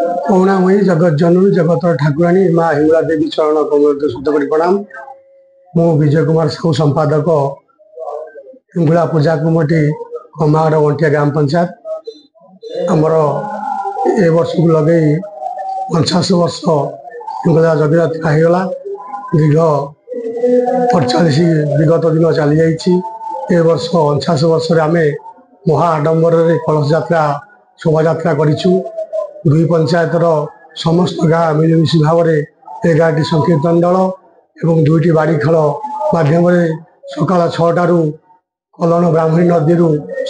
କରୁଣାମୟୀ ଜଗତ जननी जगत ठाकुराणी माँ हिंगला देवी चरण कमल शतकोटी प्रणाम। मु विजय कुमार साहू संपादक हिंगला पूजा कमिटी कमाड़ अंटिया ग्राम पंचायत। आमर ए वर्ष को लगे 50 वर्ष हिंगला जगत होगा। दीर्घ 48 विगत दिन चली जाइए। वर्ष 49 वर्ष आम महा आडंबर कलश यात्रा शोभा यात्रा करूँ। दुई पंचायतर समस्त गाँ मिलमिशी भाव में 11टी संकीर्तन दल और 2टी बाड़ी खेल मध्यम सकाल 6टारू कलन ब्राह्मणी नदी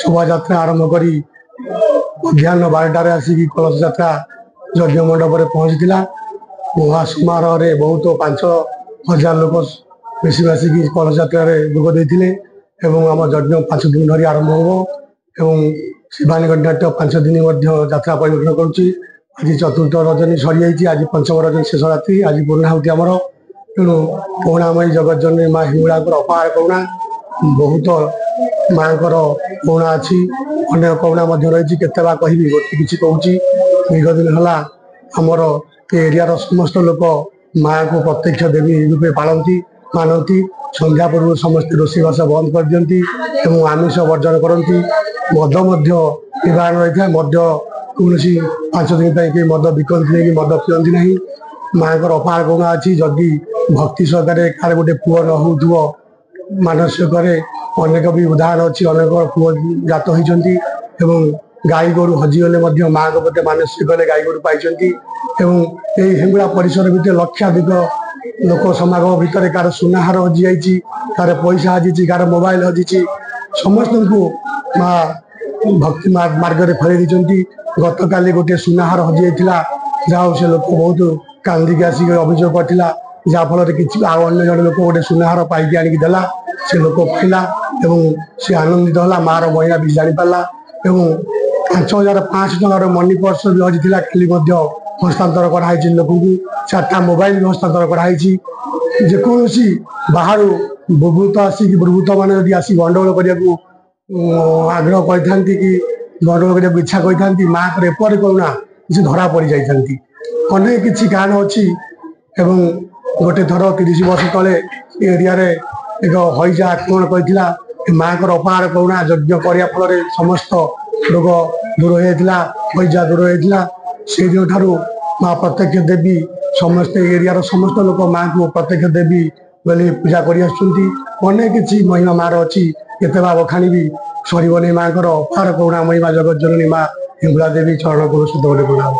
शोभा यात्रा आरंभ कर मध्याह्न 12टार आसिक कलश यात्रा यज्ञ मंडप में पहुंचीला। महासमारोह में बहुत 5,000 लोक मिसिमासिक कलश यात्रा जोग देते। आम यज्ञ 5 दिन धरी आरंभ हो शिवानी नाट्य 5 दिन यात्रा परिवेषण करुच्ची। आज चतुर्थ रजनी सरी आज पंचम रजनी शेष रात्रि आज पूर्णाहुति आमर। तेणु करुणामयी जगत जननी माँ हिंगला अपार करुणा बहुत माँ करुणा अच्छी अनेक करुणा रही के कहि गोटे किसी कहूँ। दीर्घ दिन है आमर एरिया समस्त लोक माँ को प्रत्यक्ष देवी रूपे पालती मानती। संध्या पूर्व समस्त रोषेईवास बंद कर दिखती और आमिष वर्जन करती। मद निर्वाहन रही है। मद कौन 5 दिन कहीं मद बिकती नहीं मद पिंती ना। माँ को अपार करुणा अच्छी जदि भक्ति सहकारे कार गोटे पुओ न हो मानसिक अनेक भी उदाहरण अच्छी अनेक पुओ जात होती। गाई गोरु हजिगले माँ को प्रति मानसिक गाई गोरु पाई। हिंगुला परिसर भितर लक्षाधिक लोक समागम भितर कार सुनाहार हजि जाइए कार पैसा हजि कार मोबाइल हजि समस्त को माँ भक्ति मार्ग में फेर दी। गत काली गोटे सुनाहार हजि जाता जहाँ से लोक बहुत कांदिक आसिक अभियोग करता जहाँफल कि अन्य जन लोक गोटे सुनाहार पाई आणिक देला से लोक पाइला से आनंदित है। मार महिला भी जापारा 5,500 टकर मनी पर्स भी हजि खाली हस्तांतर कराई लोक 4टा मोबाइल भी हस्तांतर कराई। जेकोसी बाहर बुभूत आसिक बुभूत मैंने आसिक गंडगोल करने को आग्रह करते कि गंडगोल करने इच्छा करते माँ को एपर करुणा किसी धरा पड़ जाती अनेक किसी कारण अच्छी। गोटे थर 30 वर्ष तले एरिया एक हईजा आक्रमण करता माँ को अपार करुणा यज्ञ करने फल समस्त रोग दूर होता हईजा दूर होता। से दिन ठारू माँ प्रत्यक्ष देवी समस्त एरिया समस्त लोक माँ को प्रत्यक्ष देवी बोली पूजा कर अनेक किसी महिमा मार अच्छी केते बखाणी भी सरबनी माँ को अपार करुणा महिमा जगत जननी माँ हिंगला देवी चरण को शतकोटी प्रणाम।